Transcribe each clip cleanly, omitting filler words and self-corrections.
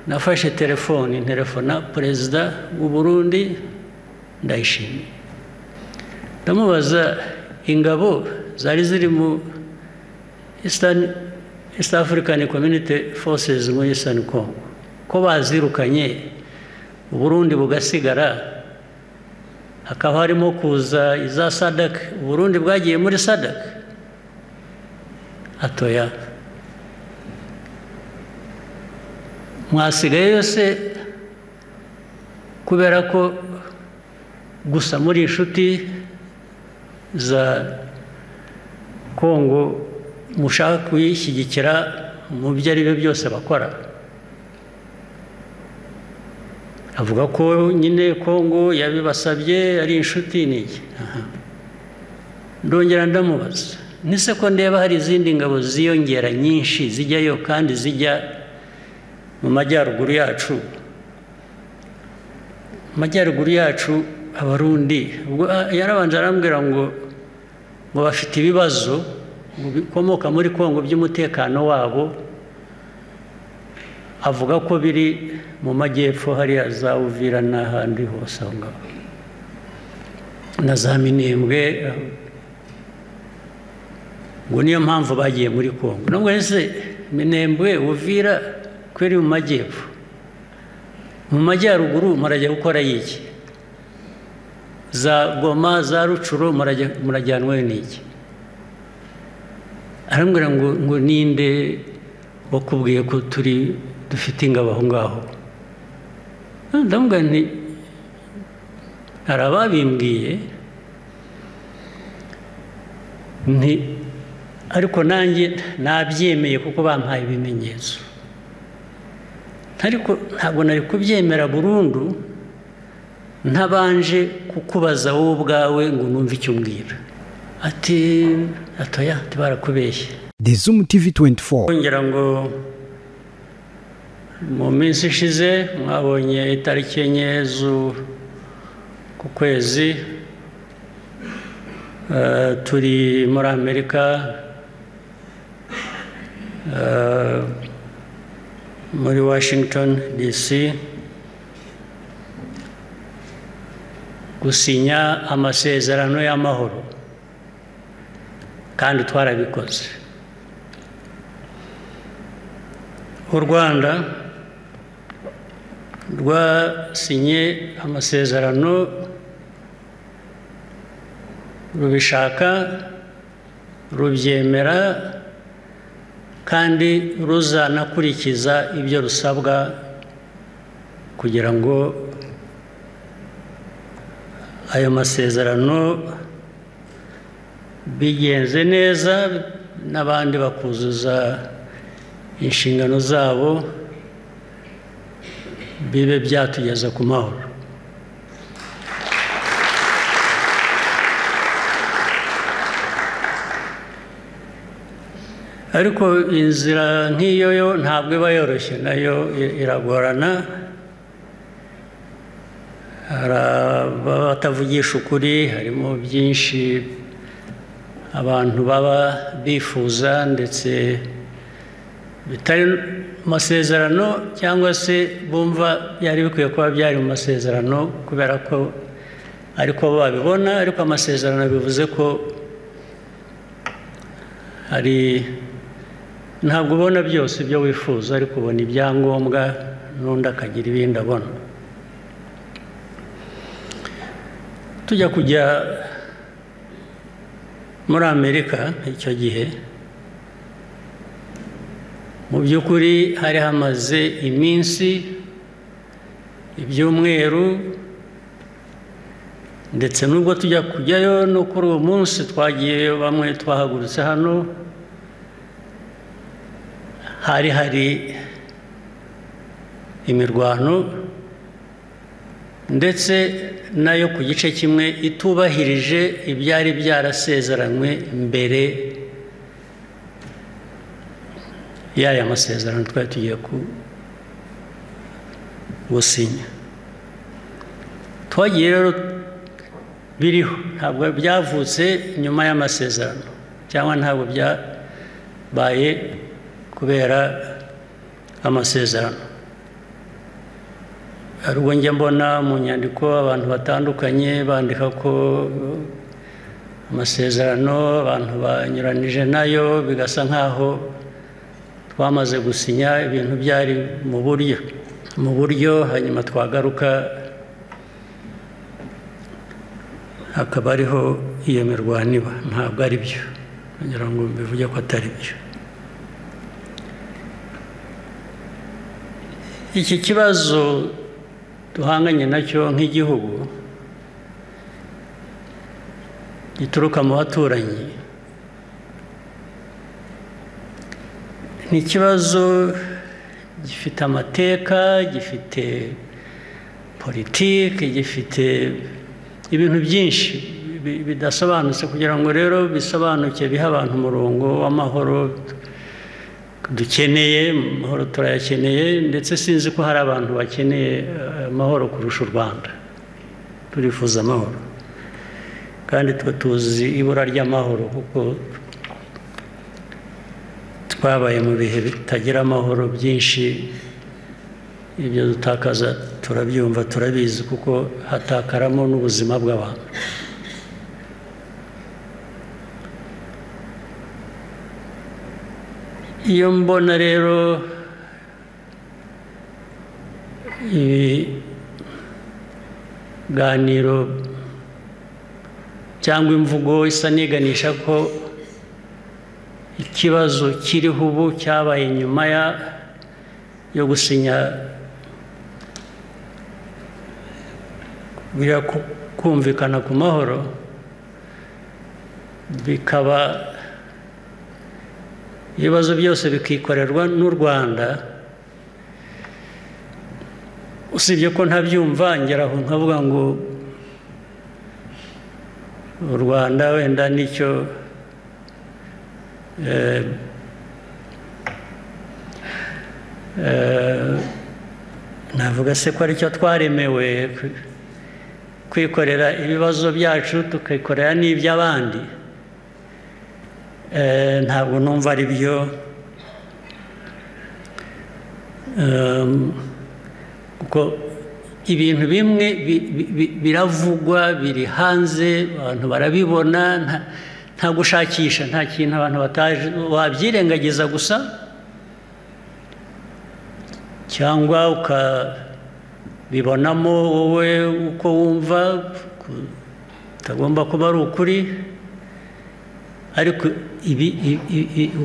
nafashe telefone telefona perezida w'u Burundi Ndayishimiye ndamubaza ingabo zari ziri mu East African Community Forces mu Eastern Congo ko bazirukanye u Burundi bugasigara hakaba harimo kuza iza SADC u Burundi bwagiye muri SADC atoya mwasigaye yose kubera ko gusa muri inshuti za Kongo mushaka kuyishyigikira mu byo ari byo byose bakora avuga ko nyine Kongo yabibasabye ari inshuti niki ndongera ndamubaza nise ko ndeba hari izindi ngabo ziyongera nyinshi zijyayo kandi zijya mu majyaruguru yacu Abarundi ubwo yarabanje arambwira ngo bafite ibibazo bikomoka muri Kongo by'umutekano wabo avuga ko biri mu majyepfo hariya za Uvira n'ahandi hose aho ngaho na za Minembwe ngo niyo mpamvu bagiye muri Kongo nubwo ese Minembwe Uvira kweri mu majyepfo mu majyaruguru murajya gukora yiki za Goma za Rucuro murajyanwe n'iki arambwira ngo ninde wakubwiye ko dufite ingabo aho ngaho ndamubwira nti arababimbwiye nti ariko nanjye nabyemeye kuko bampaye ibimenyetso ariko ntabwo nari kubyemera burundu ntabanje kukubaza wowe ubwawe ngo numve icyo umbwira ati atoya barakubeshye The Zoom TV 24 ngira ngo mu minsi ishize mwabonye itariki enye ku kwezi turi muri Amerika muri Washington DC gusinya amasezerano y'amahoro kandi twarabikoze u Rwanda rwasinye amasezerano rubishaka rubyemera kandi ruzanakurikiza ibyo rusabwa kugira ngo ayo masezerano bigenze neza n'abandi bakuzuza inshingano zabo bibe byatugeza ku mahoro ariko inzira nk'iyo yo ntabwo iba yoroshye nayo iragorana batavugisha ukuri harimo byinshi abantu baba bifuza ndetse bitari amasezerano cyangwa se bumva byari bikwiye kuba byari mu masezerano kubera ko ariko babibona ariko amasezerano bivuze ko hari ntabwo ubona byose ibyo wifuza ariko ubona ibyangombwa n'undi akagira ibindi abona tujya kujya muri Amerika icyo gihe mu by'ukuri hari hamaze iminsi ibyumweru ndetse nubwo tujya kujyayo no kuri uwo munsi twagiyeyo bamwe twahagurutse hano hari imirwano ndetse nayo ku gice kimwe itubahirije ibyari byarasezeranywe mbere y'aya masezerano twari tugiye gusinya twagiye rero biriho ntabwo byavutse nyuma y'amasezerano cyangwa ntabwo byabaye kubera amasezerano hari ubwo njya mbona mu nyandiko abantu batandukanye bandika ko amasezerano abantu banyuranije nayo bigasa nkaho twamaze gusinya ibintu byari mu buryo hanyuma twagaruka hakaba ariho iyo mirwano iba. Ntabwo ari byo, kugira ngo bivuge ko atari byo. Iki kibazo duhanganye nacyo nk'igihugu gituruka mu baturanyi, ni ikibazo gifite amateka, gifite politiki, gifite ibintu byinshi bidasobanutse, kugira ngo rero bisobanuke bihe abantu umurongo w'amahoro dukeneye. Amahoro turayakeneye, ndetse sinzi ko hari abantu bakeneye amahoro kurusha u Rwanda. Turifuza amahoro kandi twe tuzi ibura ry'amahoro, kuko twabaye mu bihe bitagira amahoro byinshi. Ibyo dutakaza turabyumva, turabizi, kuko hatakaramo n'ubuzima bw'abantu. Iyo mbona rero ibiganiro cyangwa imvugo isa niganisha ko ikibazo kiriho ubu cyabaye nyuma yo gusinya kumvikana ku mahoro, bikaba ibibazo byose bikikorerwa n'u Rwanda. Usibye ko ntabyumva, ngeraho nkavuga ngo u Rwanda wenda nicyo navuga se ko aricyo twaremewe kwikorera ibibazo byacu tukikorera n'iby'abandi. Ntabwo numva ari byo, kuko ibintu bimwe biravugwa, biri hanze, abantu barabibona, nta gushakisha, nta kintu abantu bataje wabyirengagiza gusa, cyangwa ukabibonamo wowe uko wumva utagomba kuba ari ukuri. Ariko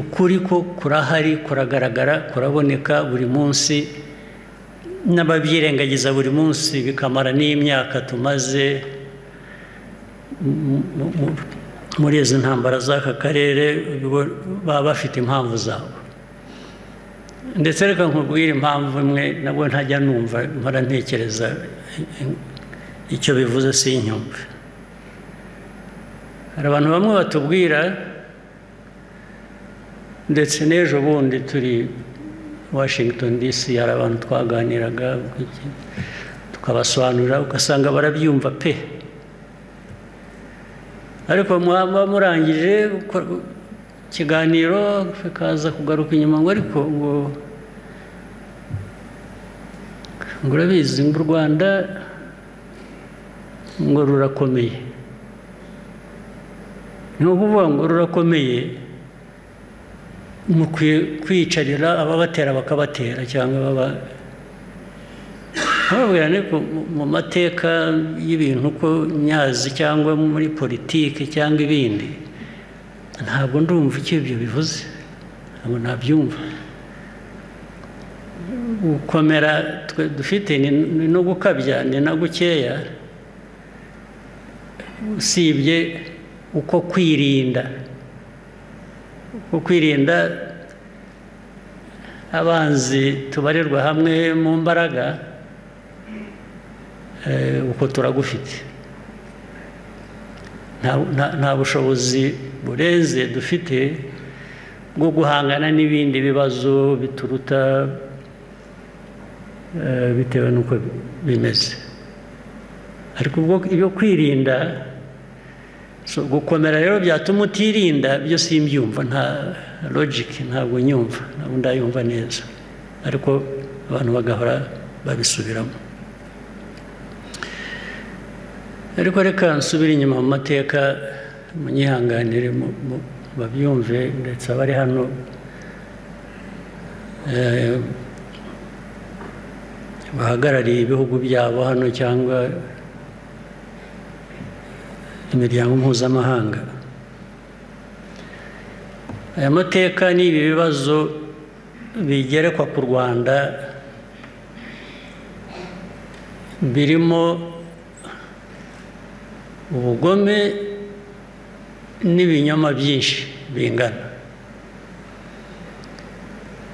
ukuri ko kurahari, kuragaragara, kuraboneka buri munsi, n'ababyirengagiza buri munsi bikamara n'imyaka tumaze muri izi ntambara z'aka karere, baba bafite impamvu zabo. Ndetse reka nkubwire impamvu imwe nabwo ntajya numva, mpora ntekereza icyo bivuze sinyumve. Hari abantu bamwe batubwira, ndetse n'ejo bundi turi Washington DC, hari abantu twaganiraga tukabasobanurira, ugasanga barabyumva pe, ariko mwaba murangije ikiganiro bikaza kugaruka inyuma ngo ariko ngo urabizi ngo u Rwanda ngo rurakomeye. Ni ukuvuga ngo rurakomeye, mukwiye kwicarira ababatera bakabatera, cyangwa bababwira ko mu mateka y'ibintu ko nyazi, cyangwa muri politiki cyangwa ibindi, ntabwo ndumva icyo ibyo bivuze, ntabwo nabyumva. Gukomera twe dufite ni no gukabya, ni na gukeya, usibye uko kwirinda abanzi tubarirwa hamwe mu mbaraga, uko turagufite. Nta bushobozi burenze dufite bwo guhangana n'ibindi bibazo bituruta bitewe n'uko bimeze. Ariko ubwo ibyo kwirinda, gukomera rero byatuma utirinda, byo simbyumva, nta logic, ntabwo nyumva, ntabwo ndayumva neza, ariko abantu bagahora babisubiramo. ariko reka nsubire inyuma mu mateka munyihanganire babyumve ndetse abari hano bahagarariye ibihugu byabo hano cyangwa imiryango mpuzamahanga. Aya mateka n'ibi bibazo bigerekwa ku Rwanda birimo ubugome n'ibinyoma byinshi bingana,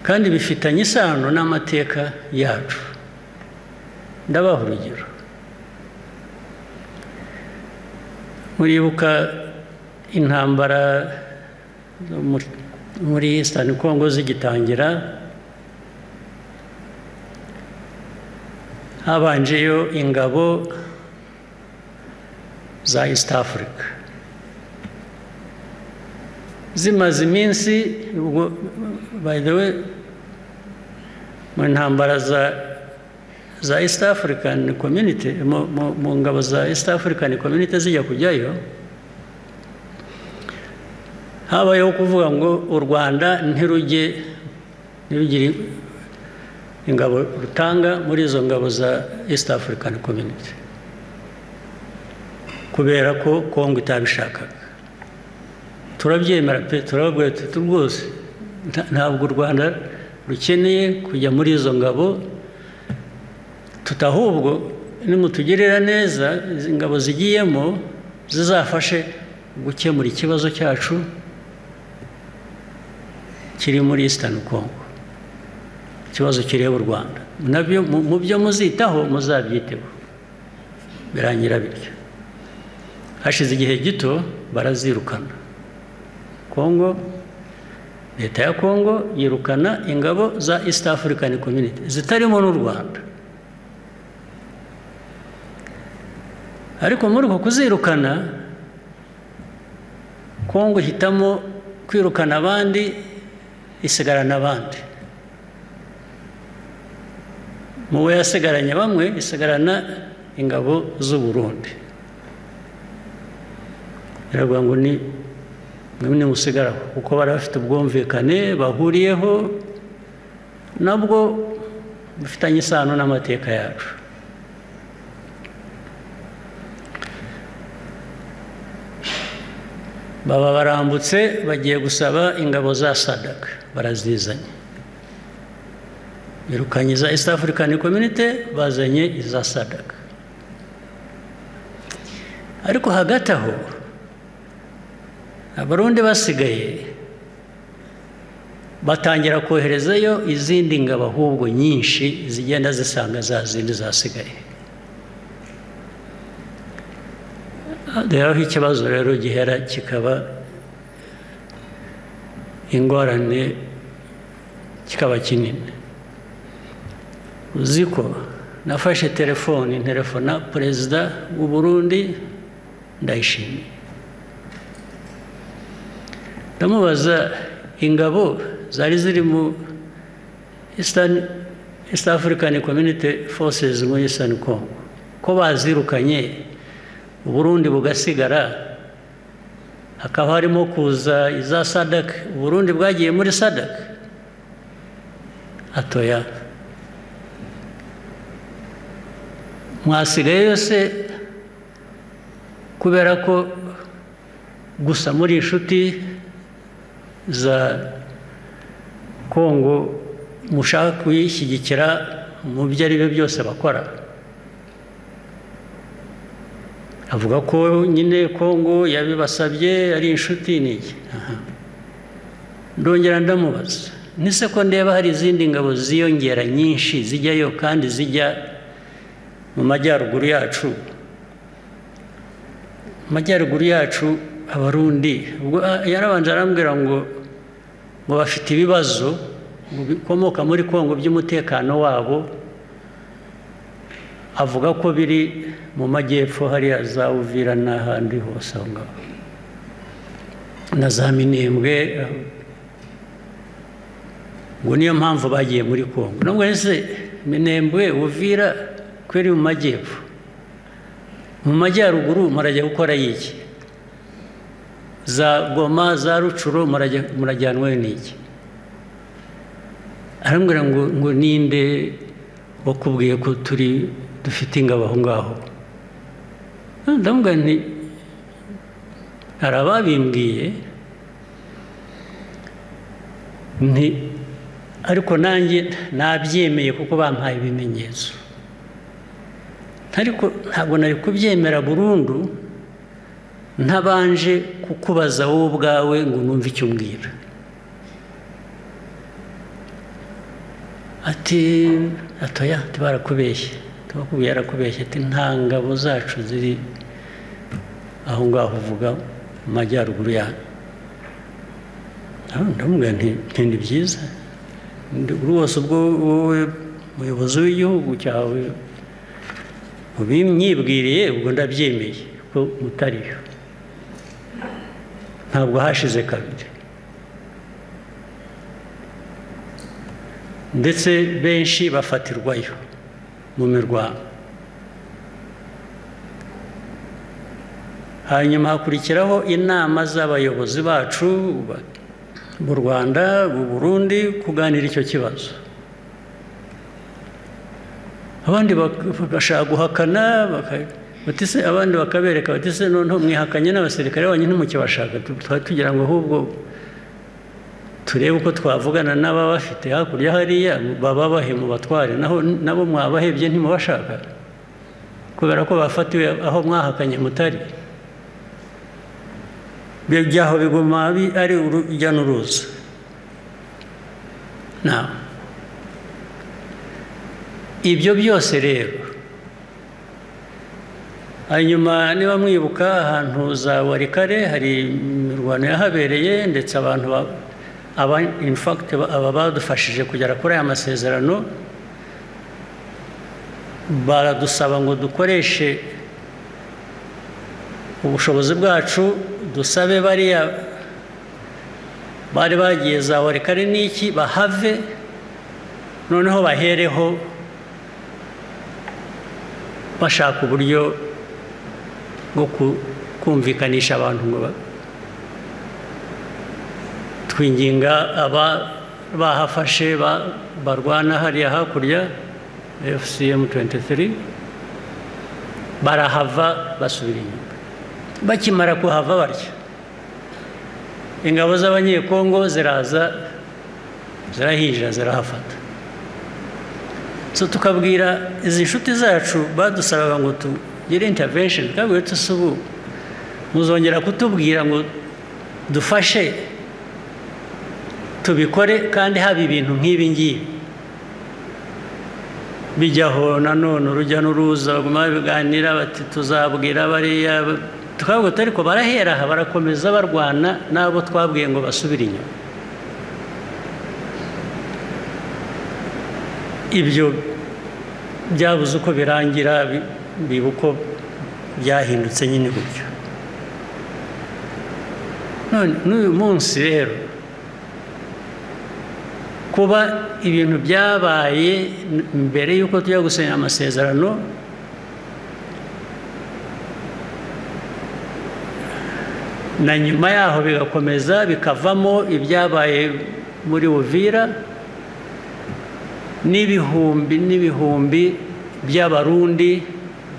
kandi bifitanye isano n'amateka yacu. Ndabaha urugero. Muribuka intambara muri Eastern Congo zigitangira, habanjeyo ingabo za East Africa zimaze iminsi. By the way, mu ntambara za East African Community, mu ngabo za East African Community zijya kujyayo, habayeho kuvuga ngo u Rwanda ntirugire ingabo rutanga muri izo ngabo za East African Community kubera ko Kongo itabishakaga. Turabyemera pe, turababwira tuti rwose ntabwo u Rwanda rukeneye kujya muri izo ngabo, tutahubwo nimutugirira neza izi ngabo zigiyemo zizafashe gukemura ikibazo cyacu kiri muri Eastern Congo, ikibazo kireba u Rwanda. Nabyo mu byo muzitaho muzabyiteho. Birangira bityo. Hashize igihe gito barazirukana. Kongo, leta ya Kongo yirukana ingabo za East African Community zitarimo n'u Rwanda. Ariko muri uko kuzirukana, Kongo hitamo kwirukana abandi, isigarana abandi. Mu yasigaranye bamwe, isigarana ingabo z'u Burundi. Biravuga ngo ni musigaraho kuko bari bafite ubwumvikane bahuriyeho, nabwo bifitanye isano n'amateka yacu. Baba barambutse bagiye gusaba ingabo za SADC, barazizanye. Birukanye za East African Community, bazanye iza SADC. Ariko hagati aho Abarundi basigaye batangira koherezayo izindi ngabo ahubwo nyinshi zigenda zisanga za zindi zasigaye. Aho ikibazo rero gihera kikaba ingorane, kikaba kinini. Uziko nafashe telefona Perezida w'u Burundi Ndayishimiye, ndamubaza ingabo zari ziri mu East African Community Forces mu Eastern Congo ko bazirukanye, u Burundi bugasigara, hakaba harimo kuza iza SADC, u Burundi bwagiye muri SADC. Atoya, mwasigaye yose kubera ko gusa muri inshuti za Kongo mushaka kuyishyigikira mu byo ari byo byose bakora. Avuga ko nyine Kongo yabibasabye ari inshuti n'iki. Ndongera ndamubaza, nise ko ndeba hari izindi ngabo ziyongera nyinshi zijyayo kandi zijya mu majyaruguru yacu. Majyaruguru yacu Abarundi, ubwo yarabanje arambwira ngo bafite ibibazo bikomoka muri Kongo by'umutekano wabo. Avuga ko biri mu majyepfo hariya za Uvira n'ahandi hose aho ngaho na za Minembwe, ngo niyo mpamvu bagiye muri Kongo. Nubwo ese Minembwe, Uvira kweri mu majyepfo, mu majyaruguru murajya gukora iki? Za Goma, za Rucuro murajyanwe n'iki? Arambwira ngo ninde wakubwiye ko dufite ingabo aho ngaho? Ndamubwira nti hari ababimbwiye nti ariko nanjye nabyemeye kuko bampaye ibimenyetso, ariko ntabwo nari kubyemera burundu ntabanje kukubaza wowe ubwawe ngo numve icyo umbwira. Atoya barakubeshye, tubakubwiye yarakubeshye, ati nta ngabo zacu ziri aho ngaho uvuga mu majyaruguru yanyu. Ndamubwira nti ni byiza, buri wose ubwo wowe umuyobozi w'igihugu cyawe ubimyibwiriye ubwo ndabyemeye ko mutariyo. Ntabwo hashize kabiri, ndetse benshi bafatirwayo mu mirwano. Hanyuma hakurikiraho inama z'abayobozi bacu mu Rwanda, mu Burundi, kuganira icyo kibazo. Abandi bagashaka guhakana, abandi bakabereka bati se noneho mwihakanye n'abasirikare banyu ntimukibashaka, tugira ngo ahubwo turebe uko twavugana n'ababafite hakurya hariya bababahe mu batware, nabo mwabahebye ntimubashaka kubera ko bafatiwe aho mwahakanye mutari. Byaho biguma ari urujya n'uruza. Ibyo byose rero, hanyuma niba mwibuka ahantu za Warikare hari imirwano yahabereye, ndetse abantu in fact aba badufashije kugera kuri aya masezerano baradusaba ngo dukoreshe ubushobozi bwacu, dusabe bariya bari bagiye za Warikare n'iki bahave, noneho bahereho bashaka uburyo bwo kumvikanisha abantu ngo twinginga bahafashe barwana hariya hakurya FCM 23 barahava basubira inyuma. Bakimara kuhava barya, ingabo z'abanyekongo ziraza zirahija zirahafata. So tukabwira izi nshuti zacu badusabaga ngo tugire intervention, kabwe tusubu muzongera kutubwira ngo dufashe tubikore, kandi haba ibintu nk'ibi ngibi bijyaho nanone urujya n'uruza baguma biganira bati tuzabwira bariya, tukavuga ariko barahera aha barakomeza barwana n'abo twabwiye ngo basubire inyuma. Ibyo byabuze uko birangira, biba uko byahindutse nyine gutyo. None n'uyu munsi rero kuba ibintu byabaye mbere y'uko tujya gusinya amasezerano, na nyuma yaho bigakomeza bikavamo ibyabaye muri Uvira, n'ibihumbi by'abarundi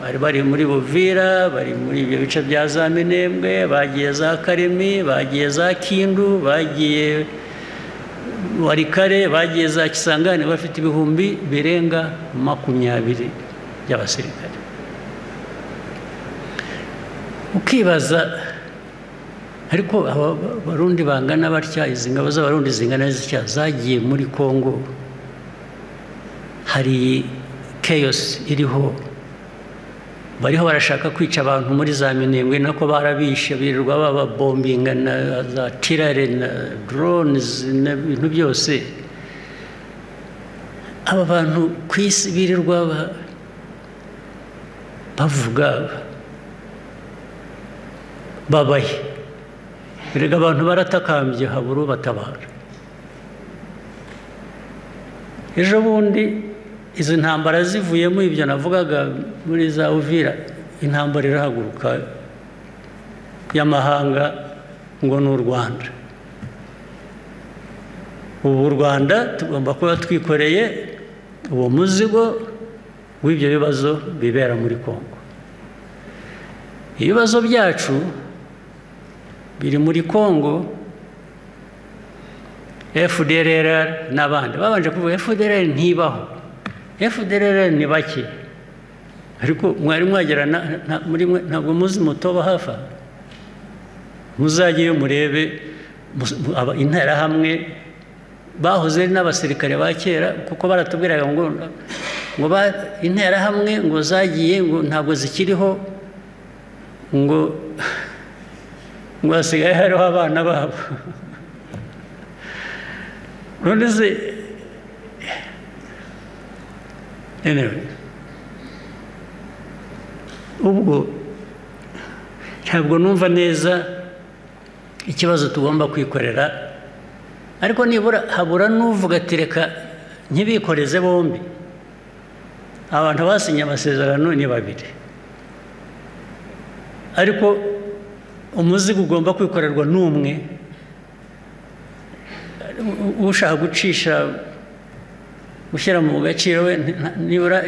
bari bari muri Uvira, bari muri ibyo bice bya za Minembwe, bagiye za Karemi, bagiye za Kindu, bagiye Warikare, bagiye za Kisangani, bafite ibihumbi birenga 20 by'abasirikare. Ukibaza ariko abarundi bangana batya, izi ngabo z'abarundi zingana zitya zagiye muri Kongo, hari chaos iriho, bariho barashaka kwica abantu muri za Minembwe, nako barabishe birirwa bababombinga na za tirare na drones n'ibintu byose. Aba bantu ku isi birirwa bavuga babaye, birega abantu baratakambye habura batabara. Ejo bundi izi ntambara zivuyemo ibyo navugaga muri za Uvira, intambara irahaguruka y'amahanga ngo ni u Rwanda. Ubu u Rwanda tugomba kuba twikoreye uwo muzigo w'ibyo bibazo bibera muri Kongo. Ibibazo byacu biri muri Kongo. FDLR n'abandi babanje kuvuga FDLR ntibaho, FDLR ni bake, ariko mwari mwagera muri mwe ntabwo muzi Mutoba hafa, muzagiye murebe interahamwe bahoze n'abasirikare ba kera, kuko baratubwiraga ngo interahamwe ngo zagiye ngo ntabwo zikiriho, ngo hasigaye hariho abana babo. None se anyway, ubwo ntabwo numva neza ikibazo tugomba kwikorera, ariko nibura habura n'uvuga ati reka ntibikoreze bombi. Abantu basinye amasezerano ni babiri, ariko umuzigo ugomba kwikorerwa n'umwe. Ushaka gushyira mu gaciro we nibura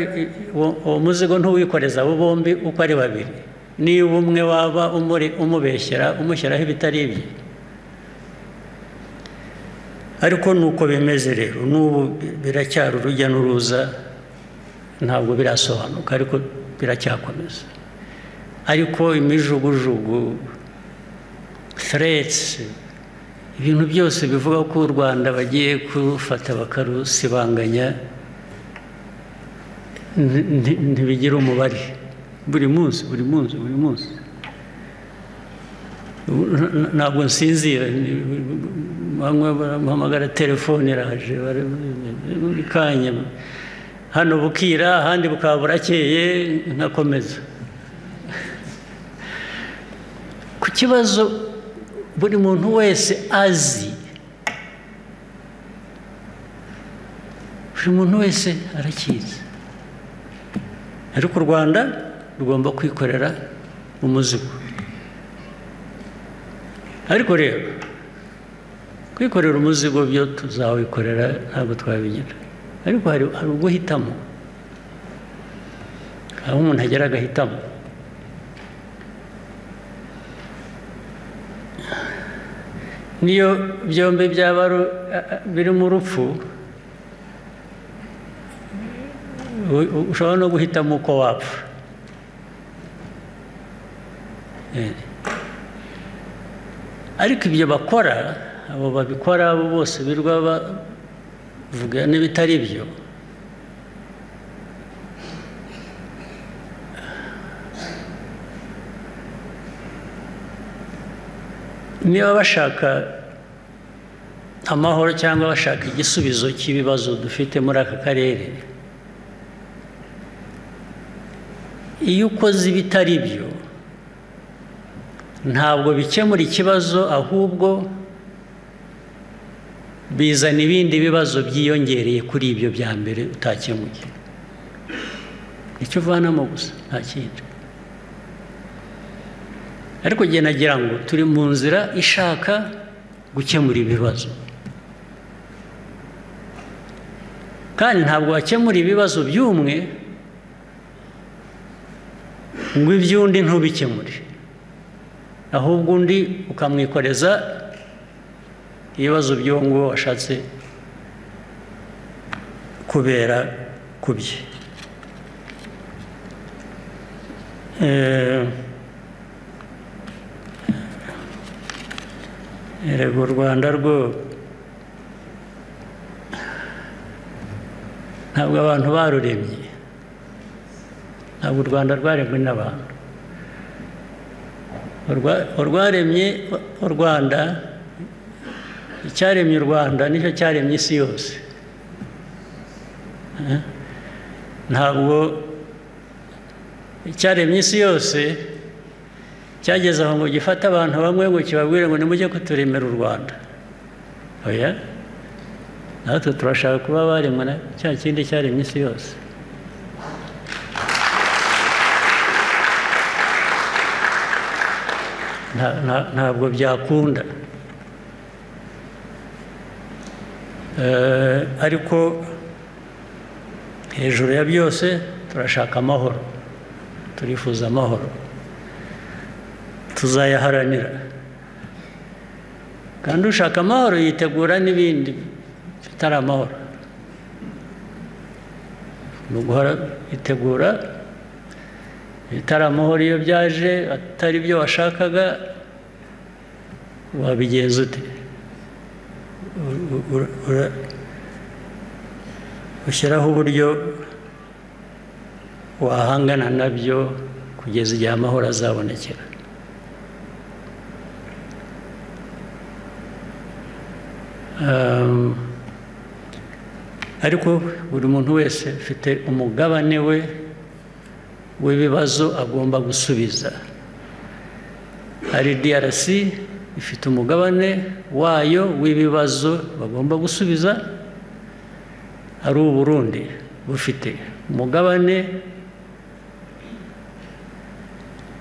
uwo muzigo ntuwikoreza abo bombi uko ari babiri. Niba umwe waba umubeshyera umushyiraho ibitari ibye. Ariko nuko bimeze rero, n'ubu biracyari urujya n'uruza, ntabwo birasobanuka, ariko biracyakomeza. Ariko imijugujugu, threats, ibintu byose bivuga ko u Rwanda bagiye kurufata bakarusibanganya ntibigira umubare. Buri munsi ntabwo nsinzira, bamwe bahamagara telefone iraje buri kanya, hano bukira ahandi bukaba burakeye, nkakomeza ku kibazo buri muntu wese azi, buri muntu wese arakizi. Ariko u Rwanda rugomba kwikorera umuzigo. Ariko rero kwikorera umuzigo byo tuzawikorera, ntabwo twabigira, ariko hari uguhitamo, aho umuntu agera agahitamo. Niyo byombi byaba biri mu rupfu, ushobora no guhitamo uko wapfa. Ariko ibyo bakora, abo babikora abo bose birwa bavuga n'ibitari byo, niba bashaka amahoro cyangwa bashaka igisubizo cy'ibibazo dufite muri aka karere, iyo ukoze ibitari byo ntabwo bikemura ikibazo, ahubwo bizana ibindi bibazo byiyongereye kuri ibyo bya mbere utakemuye. Icyo uvanamo gusa, nta kindi. Ariko njye nagira ngo turi mu nzira ishaka gukemura ibibazo, kandi ntabwo wakemura ibibazo by'umwe ngo iby'undi ntubikemure, ahubwo undi ukamwikoreza ibibazo by'uwo nguwo washatse kubera ku bye. Erega u Rwanda rwo ntabwo abantu baruremye, ntabwo u Rwanda rwaremwe n'abantu. Urwaremye u Rwanda, icyaremye u Rwanda nicyo cyaremye isi yose. Ntabwo icyaremye isi yose cyageze aho ngo gifate abantu bamwe ngo kibabwire ngo nimujye kuturemera u Rwanda. Oya, natwe turashaka kuba baremwe na cya kindi cyaremye isi yose. ntabwo byakunda ariko hejuru ya byose turashaka amahoro turifuza amahoro tuzayaharanira kandi ushaka amahoro yitegura n'ibindi bitari amahoro ni uguhora yitegura bitari amahoro iyo byaje atari byo washakaga wabigenza ute ushyiraho uburyo wahangana nabyo kugeza igihe amahoro azabonekera ariko buri muntu wese afite umugabane we w'ibibazo agomba gusubiza hari DRC ifite umugabane wayo w'ibibazo bagomba gusubiza ari u Burundi bufite umugabane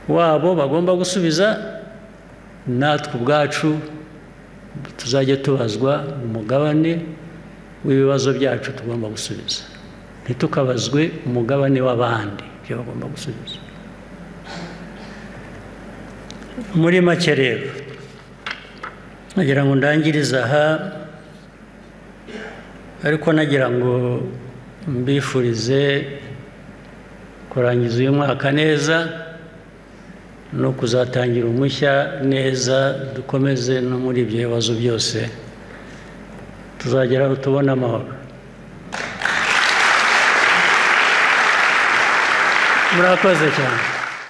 wabo bagomba gusubiza natwe ubwacu tuzajya tubazwa umugabane w'ibibazo byacu tugomba gusubiza ntitukabazwe umugabane w'abandi ibyo bagomba gusubiza muri make rero nagira ngo ndangirize aha ariko nagira ngo mbifurize kurangiza uyu mwaka neza no kuzatangira umushya neza dukomeze no muri ibyo bibazo byose tuzageraho tubona amahoro murakoze cyane